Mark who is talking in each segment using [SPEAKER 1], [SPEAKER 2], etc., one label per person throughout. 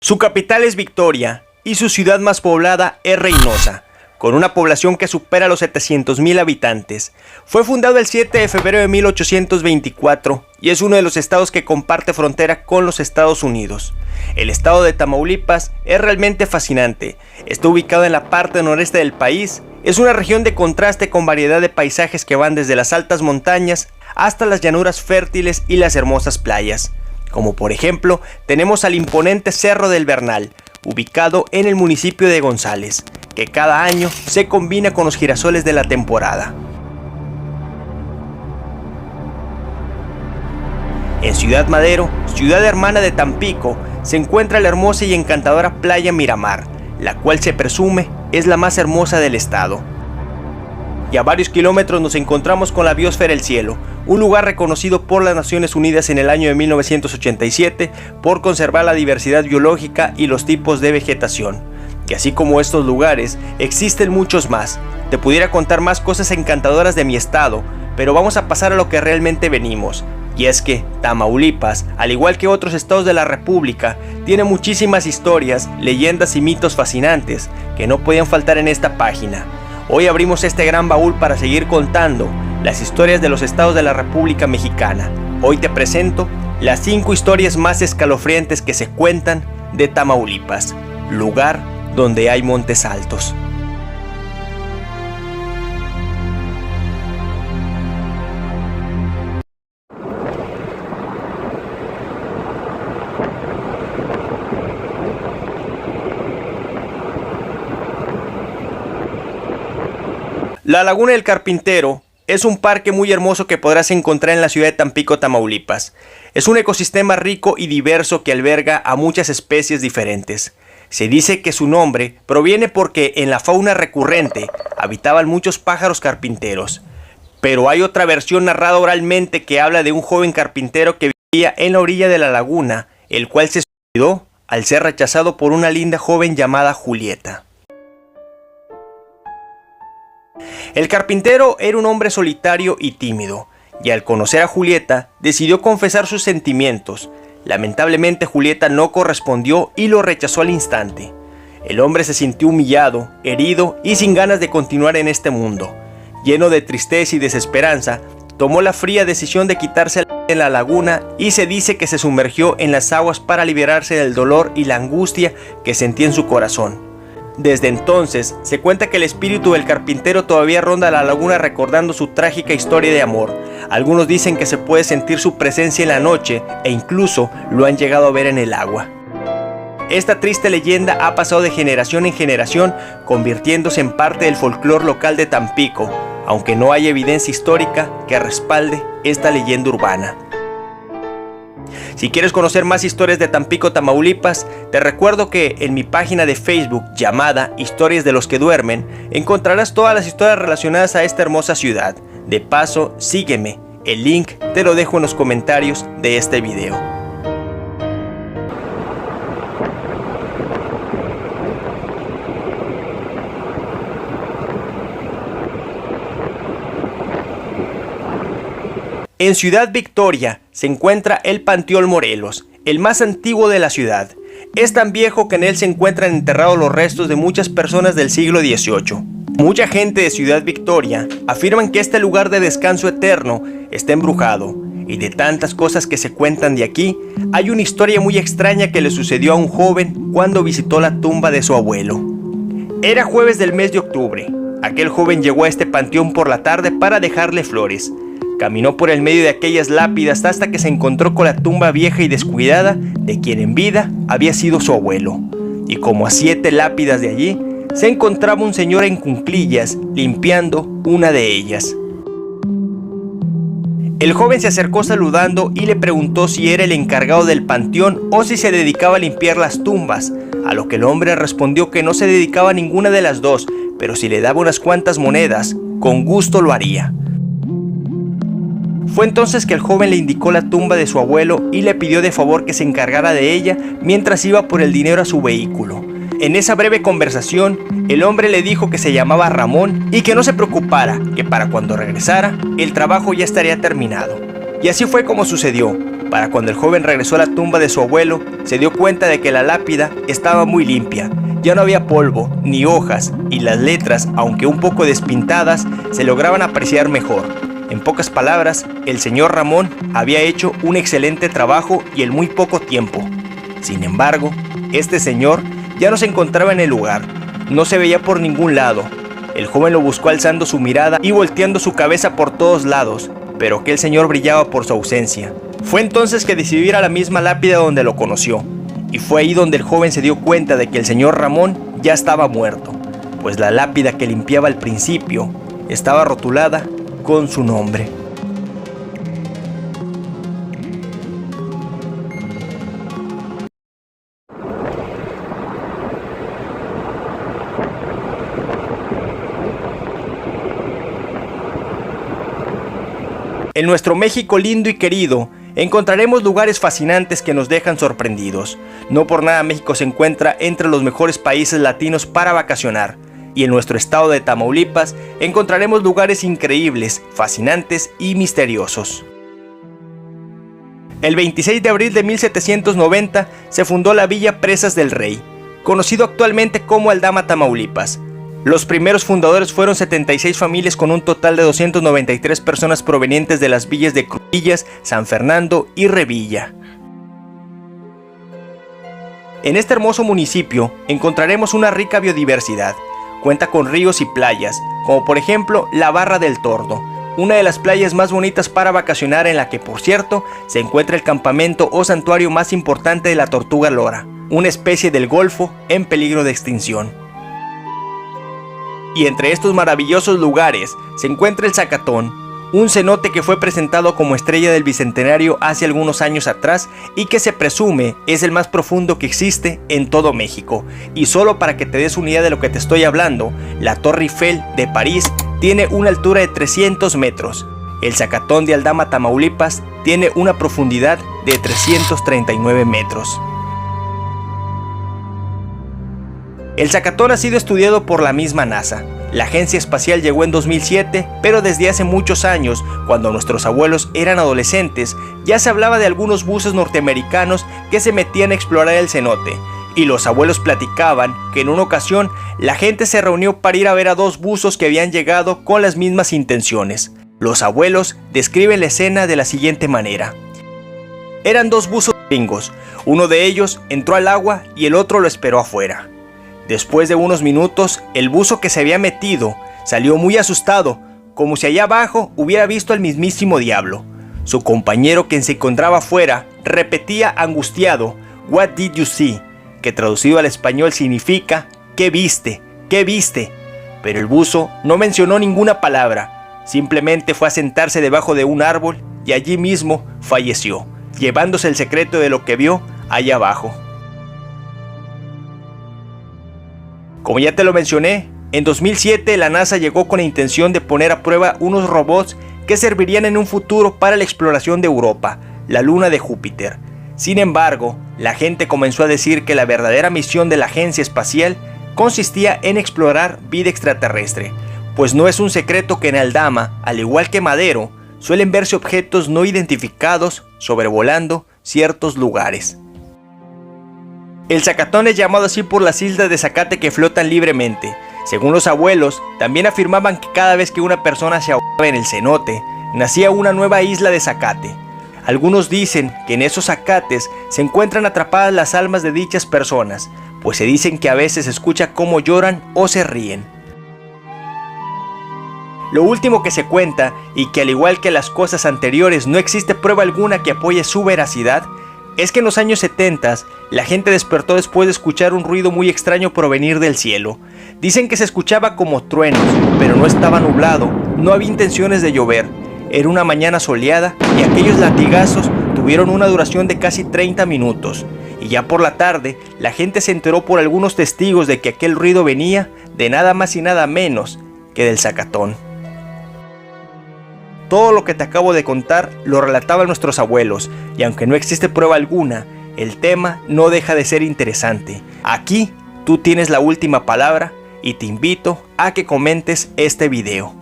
[SPEAKER 1] Su capital es Victoria y su ciudad más poblada es Reynosa, con una población que supera los 700,000 habitantes. Fue fundado el 7 de febrero de 1824 y es uno de los estados que comparte frontera con los Estados Unidos. El estado de Tamaulipas es realmente fascinante. Está ubicado en la parte noreste del país. Es una región de contraste con variedad de paisajes que van desde las altas montañas hasta las llanuras fértiles y las hermosas playas. Como por ejemplo, tenemos al imponente Cerro del Bernal, ubicado en el municipio de González, que cada año se combina con los girasoles de la temporada. En Ciudad Madero, ciudad hermana de Tampico, se encuentra la hermosa y encantadora playa Miramar, la cual se presume es la más hermosa del estado. Y a varios kilómetros nos encontramos con la Biosfera El Cielo, un lugar reconocido por las Naciones Unidas en el año de 1987 por conservar la diversidad biológica y los tipos de vegetación. Y así como estos lugares, existen muchos más. Te pudiera contar más cosas encantadoras de mi estado, pero vamos a pasar a lo que realmente venimos. Y es que Tamaulipas, al igual que otros estados de la República, tiene muchísimas historias, leyendas y mitos fascinantes que no podían faltar en esta página. Hoy abrimos este gran baúl para seguir contando las historias de los estados de la República Mexicana. Hoy te presento las 5 historias más escalofriantes que se cuentan de Tamaulipas, lugar donde hay montes altos. La Laguna del Carpintero es un parque muy hermoso que podrás encontrar en la ciudad de Tampico, Tamaulipas. Es un ecosistema rico y diverso que alberga a muchas especies diferentes. Se dice que su nombre proviene porque en la fauna recurrente habitaban muchos pájaros carpinteros. Pero hay otra versión narrada oralmente que habla de un joven carpintero que vivía en la orilla de la laguna, el cual se suicidó al ser rechazado por una linda joven llamada Julieta. El carpintero era un hombre solitario y tímido, y al conocer a Julieta, decidió confesar sus sentimientos. Lamentablemente Julieta no correspondió y lo rechazó al instante. El hombre se sintió humillado, herido y sin ganas de continuar en este mundo. Lleno de tristeza y desesperanza, tomó la fría decisión de quitarse en la laguna y se dice que se sumergió en las aguas para liberarse del dolor y la angustia que sentía en su corazón. Desde entonces, se cuenta que el espíritu del carpintero todavía ronda la laguna recordando su trágica historia de amor. Algunos dicen que se puede sentir su presencia en la noche e incluso lo han llegado a ver en el agua. Esta triste leyenda ha pasado de generación en generación, convirtiéndose en parte del folclore local de Tampico, aunque no hay evidencia histórica que respalde esta leyenda urbana. Si quieres conocer más historias de Tampico, Tamaulipas, te recuerdo que en mi página de Facebook llamada Historias de los que duermen, encontrarás todas las historias relacionadas a esta hermosa ciudad. De paso, sígueme, el link te lo dejo en los comentarios de este video. En Ciudad Victoria se encuentra el Panteón Morelos, el más antiguo de la ciudad. Es tan viejo que en él se encuentran enterrados los restos de muchas personas del siglo XVIII. Mucha gente de Ciudad Victoria afirman que este lugar de descanso eterno está embrujado, y de tantas cosas que se cuentan de aquí, hay una historia muy extraña que le sucedió a un joven cuando visitó la tumba de su abuelo. Era jueves del mes de octubre. Aquel joven llegó a este panteón por la tarde para dejarle flores. Caminó por el medio de aquellas lápidas hasta que se encontró con la tumba vieja y descuidada de quien en vida había sido su abuelo. Y como a 7 lápidas de allí, se encontraba un señor en cuclillas limpiando una de ellas. El joven se acercó saludando y le preguntó si era el encargado del panteón o si se dedicaba a limpiar las tumbas, a lo que el hombre respondió que no se dedicaba a ninguna de las dos, pero si le daba unas cuantas monedas, con gusto lo haría. Fue entonces que el joven le indicó la tumba de su abuelo y le pidió de favor que se encargara de ella mientras iba por el dinero a su vehículo. En esa breve conversación, el hombre le dijo que se llamaba Ramón y que no se preocupara, que para cuando regresara, el trabajo ya estaría terminado. Y así fue como sucedió. Para cuando el joven regresó a la tumba de su abuelo, se dio cuenta de que la lápida estaba muy limpia. Ya no había polvo ni hojas y las letras, aunque un poco despintadas, se lograban apreciar mejor. En pocas palabras, el señor Ramón había hecho un excelente trabajo y en muy poco tiempo. Sin embargo, este señor ya no se encontraba en el lugar. No se veía por ningún lado. El joven lo buscó alzando su mirada y volteando su cabeza por todos lados, pero aquel señor brillaba por su ausencia. Fue entonces que decidió ir a la misma lápida donde lo conoció, y fue ahí donde el joven se dio cuenta de que el señor Ramón ya estaba muerto, pues la lápida que limpiaba al principio estaba rotulada con su nombre. En nuestro México lindo y querido, encontraremos lugares fascinantes que nos dejan sorprendidos. No por nada México se encuentra entre los mejores países latinos para vacacionar. Y en nuestro estado de Tamaulipas encontraremos lugares increíbles, fascinantes y misteriosos. El 26 de abril de 1790 se fundó la Villa Presas del Rey, conocido actualmente como Aldama, Tamaulipas. Los primeros fundadores fueron 76 familias con un total de 293 personas provenientes de las villas de Cruillas, San Fernando y Revilla. En este hermoso municipio encontraremos una rica biodiversidad. Cuenta con ríos y playas, como por ejemplo la Barra del Tordo, una de las playas más bonitas para vacacionar, en la que, por cierto, se encuentra el campamento o santuario más importante de la tortuga lora, una especie del Golfo en peligro de extinción. Y entre estos maravillosos lugares se encuentra el Zacatón, un cenote que fue presentado como estrella del Bicentenario hace algunos años atrás y que se presume es el más profundo que existe en todo México. Y solo para que te des una idea de lo que te estoy hablando, la Torre Eiffel de París tiene una altura de 300 metros. El Zacatón de Aldama, Tamaulipas, tiene una profundidad de 339 metros. El Zacatón ha sido estudiado por la misma NASA. La agencia espacial llegó en 2007, pero desde hace muchos años, cuando nuestros abuelos eran adolescentes, ya se hablaba de algunos buzos norteamericanos que se metían a explorar el cenote. Y los abuelos platicaban que en una ocasión la gente se reunió para ir a ver a dos buzos que habían llegado con las mismas intenciones. Los abuelos describen la escena de la siguiente manera. Eran dos buzos gringos, uno de ellos entró al agua y el otro lo esperó afuera. Después de unos minutos, el buzo que se había metido salió muy asustado, como si allá abajo hubiera visto al mismísimo diablo. Su compañero, quien se encontraba afuera, repetía angustiado, "What did you see?", que traducido al español significa "¿Qué viste? ¿Qué viste?". Pero el buzo no mencionó ninguna palabra, simplemente fue a sentarse debajo de un árbol y allí mismo falleció, llevándose el secreto de lo que vio allá abajo. Como ya te lo mencioné, en 2007 la NASA llegó con la intención de poner a prueba unos robots que servirían en un futuro para la exploración de Europa, la luna de Júpiter. Sin embargo, la gente comenzó a decir que la verdadera misión de la agencia espacial consistía en explorar vida extraterrestre, pues no es un secreto que en Aldama, al igual que Madero, suelen verse objetos no identificados sobrevolando ciertos lugares. El Zacatón es llamado así por las islas de zacate que flotan libremente. Según los abuelos, también afirmaban que cada vez que una persona se ahogaba en el cenote, nacía una nueva isla de zacate. Algunos dicen que en esos zacates se encuentran atrapadas las almas de dichas personas, pues se dicen que a veces se escucha cómo lloran o se ríen. Lo último que se cuenta, y que al igual que las cosas anteriores no existe prueba alguna que apoye su veracidad, es que en los años 70 la gente despertó después de escuchar un ruido muy extraño provenir del cielo. Dicen que se escuchaba como truenos, pero no estaba nublado, no había intenciones de llover. Era una mañana soleada y aquellos latigazos tuvieron una duración de casi 30 minutos. Y ya por la tarde, la gente se enteró por algunos testigos de que aquel ruido venía de nada más y nada menos que del Zacatón. Todo lo que te acabo de contar lo relataban nuestros abuelos, y aunque no existe prueba alguna, el tema no deja de ser interesante. Aquí tú tienes la última palabra y te invito a que comentes este video.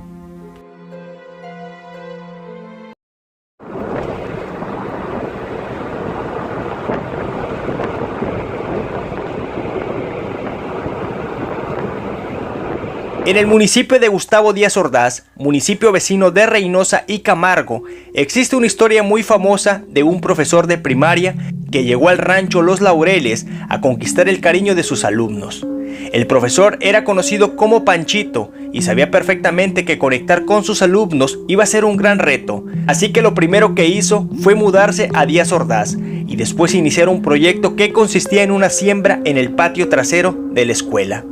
[SPEAKER 1] En el municipio de Gustavo Díaz Ordaz, municipio vecino de Reynosa y Camargo, existe una historia muy famosa de un profesor de primaria que llegó al rancho Los Laureles a conquistar el cariño de sus alumnos. El profesor era conocido como Panchito y sabía perfectamente que conectar con sus alumnos iba a ser un gran reto, así que lo primero que hizo fue mudarse a Díaz Ordaz y después iniciar un proyecto que consistía en una siembra en el patio trasero de la escuela.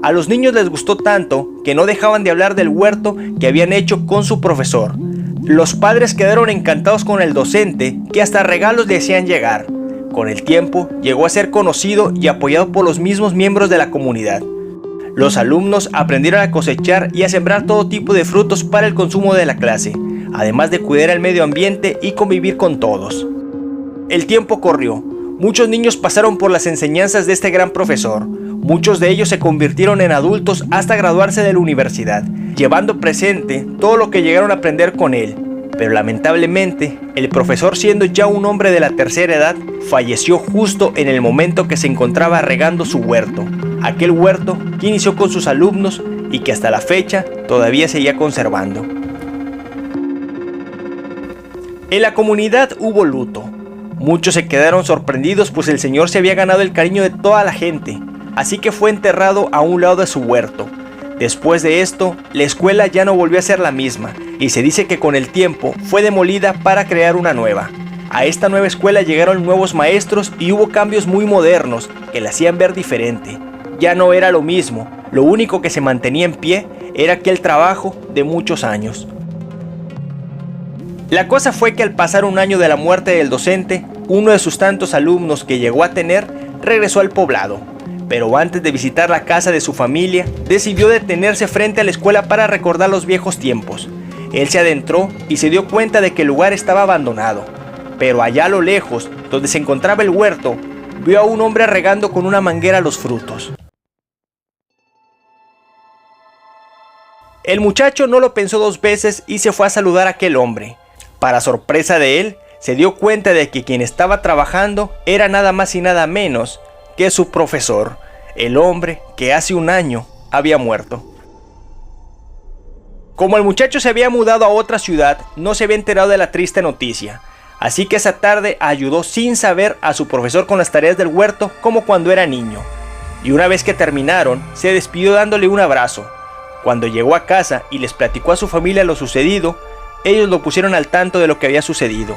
[SPEAKER 1] A los niños les gustó tanto que no dejaban de hablar del huerto que habían hecho con su profesor. Los padres quedaron encantados con el docente, que hasta regalos le hacían llegar. Con el tiempo llegó a ser conocido y apoyado por los mismos miembros de la comunidad. Los alumnos aprendieron a cosechar y a sembrar todo tipo de frutos para el consumo de la clase, además de cuidar el medio ambiente y convivir con todos. El tiempo corrió. Muchos niños pasaron por las enseñanzas de este gran profesor. Muchos de ellos se convirtieron en adultos hasta graduarse de la universidad, llevando presente todo lo que llegaron a aprender con él. Pero lamentablemente, el profesor, siendo ya un hombre de la tercera edad, falleció justo en el momento que se encontraba regando su huerto. Aquel huerto que inició con sus alumnos y que hasta la fecha todavía seguía conservando. En la comunidad hubo luto. Muchos se quedaron sorprendidos, pues el señor se había ganado el cariño de toda la gente, así que fue enterrado a un lado de su huerto. Después de esto, la escuela ya no volvió a ser la misma, y se dice que con el tiempo fue demolida para crear una nueva. A esta nueva escuela llegaron nuevos maestros y hubo cambios muy modernos que la hacían ver diferente. Ya no era lo mismo, lo único que se mantenía en pie era aquel trabajo de muchos años. La cosa fue que al pasar un año de la muerte del docente, uno de sus tantos alumnos que llegó a tener regresó al poblado. Pero antes de visitar la casa de su familia, decidió detenerse frente a la escuela para recordar los viejos tiempos. Él se adentró y se dio cuenta de que el lugar estaba abandonado. Pero allá a lo lejos, donde se encontraba el huerto, vio a un hombre regando con una manguera los frutos. El muchacho no lo pensó dos veces y se fue a saludar a aquel hombre. Para sorpresa de él, se dio cuenta de que quien estaba trabajando era nada más y nada menos que su profesor, el hombre que hace un año había muerto. Como el muchacho se había mudado a otra ciudad, no se había enterado de la triste noticia, así que esa tarde ayudó sin saber a su profesor con las tareas del huerto como cuando era niño. Y una vez que terminaron, se despidió dándole un abrazo. Cuando llegó a casa y les platicó a su familia lo sucedido, ellos lo pusieron al tanto de lo que había sucedido,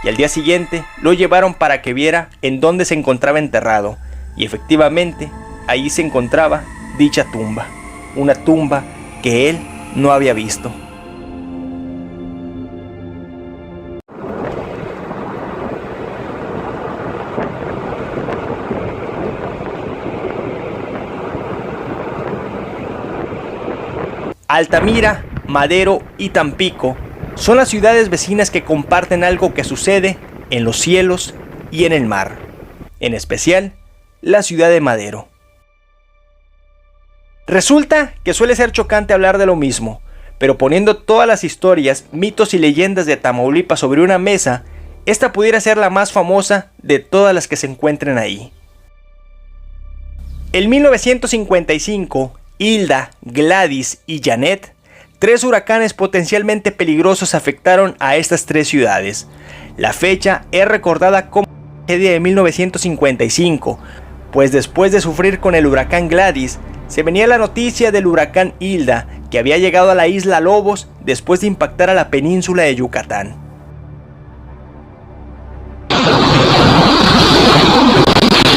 [SPEAKER 1] y al día siguiente lo llevaron para que viera en dónde se encontraba enterrado. Y efectivamente, ahí se encontraba dicha tumba, una tumba que él no había visto. Altamira, Madero y Tampico son las ciudades vecinas que comparten algo que sucede en los cielos y en el mar, en especial la ciudad de Madero. Resulta que suele ser chocante hablar de lo mismo, pero poniendo todas las historias, mitos y leyendas de Tamaulipas sobre una mesa, esta pudiera ser la más famosa de todas las que se encuentren ahí. En 1955, Hilda, Gladys y Janet, tres huracanes potencialmente peligrosos afectaron a estas tres ciudades. La fecha es recordada como la tragedia de 1955, pues después de sufrir con el huracán Gladys, se venía la noticia del huracán Hilda, que había llegado a la isla Lobos después de impactar a la península de Yucatán.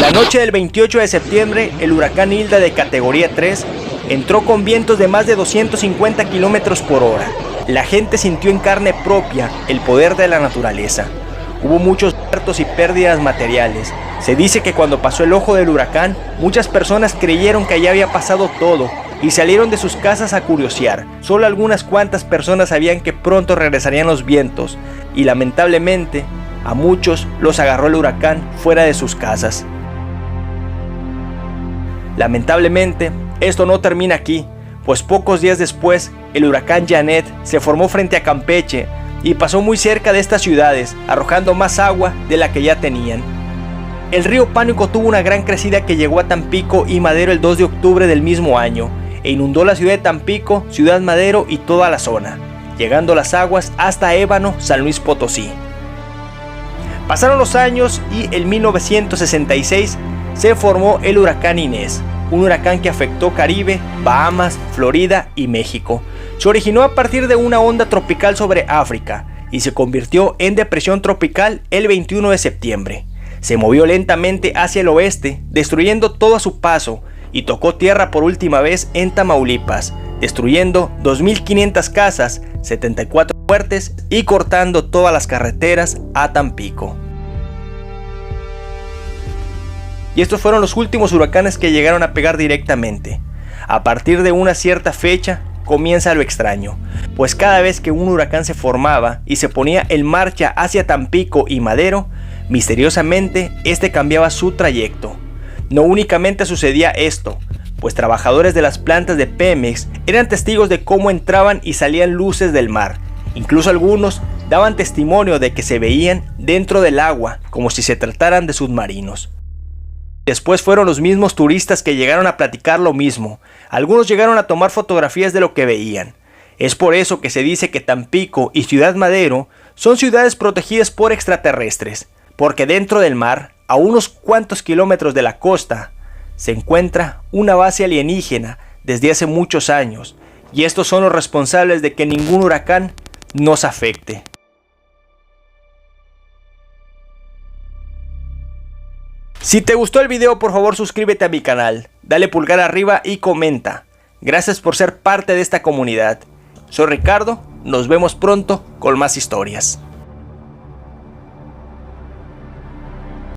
[SPEAKER 1] La noche del 28 de septiembre, el huracán Hilda de categoría 3 entró con vientos de más de 250 kilómetros por hora. La gente sintió en carne propia el poder de la naturaleza. Hubo muchos muertos y pérdidas materiales. Se dice que cuando pasó el ojo del huracán, muchas personas creyeron que allá había pasado todo y salieron de sus casas a curiosear. Solo algunas cuantas personas sabían que pronto regresarían los vientos y lamentablemente a muchos los agarró el huracán fuera de sus casas. Lamentablemente, esto no termina aquí, pues pocos días después, el huracán Janet se formó frente a Campeche y pasó muy cerca de estas ciudades, arrojando más agua de la que ya tenían. El río Pánuco tuvo una gran crecida que llegó a Tampico y Madero el 2 de octubre del mismo año. e inundó la ciudad de Tampico, Ciudad Madero y toda la zona, llegando las aguas hasta Ébano, San Luis Potosí. Pasaron los años y en 1966 se formó el huracán Inés, un huracán que afectó Caribe, Bahamas, Florida y México. Se originó a partir de una onda tropical sobre África y se convirtió en depresión tropical el 21 de septiembre. Se movió lentamente hacia el oeste, destruyendo todo a su paso, y tocó tierra por última vez en Tamaulipas, destruyendo 2.500 casas, 74 muertes y cortando todas las carreteras a Tampico. Y estos fueron los últimos huracanes que llegaron a pegar directamente. A partir de una cierta fecha comienza lo extraño, pues cada vez que un huracán se formaba y se ponía en marcha hacia Tampico y Madero, misteriosamente este cambiaba su trayecto. No únicamente sucedía esto, pues trabajadores de las plantas de Pemex eran testigos de cómo entraban y salían luces del mar. Incluso algunos daban testimonio de que se veían dentro del agua, como si se trataran de submarinos. Después fueron los mismos turistas que llegaron a platicar lo mismo. Algunos llegaron a tomar fotografías de lo que veían. Es por eso que se dice que Tampico y Ciudad Madero son ciudades protegidas por extraterrestres, porque dentro del mar, a unos cuantos kilómetros de la costa, se encuentra una base alienígena desde hace muchos años, y estos son los responsables de que ningún huracán nos afecte. Si te gustó el video, por favor suscríbete a mi canal, dale pulgar arriba y comenta. Gracias por ser parte de esta comunidad. Soy Ricardo, nos vemos pronto con más historias.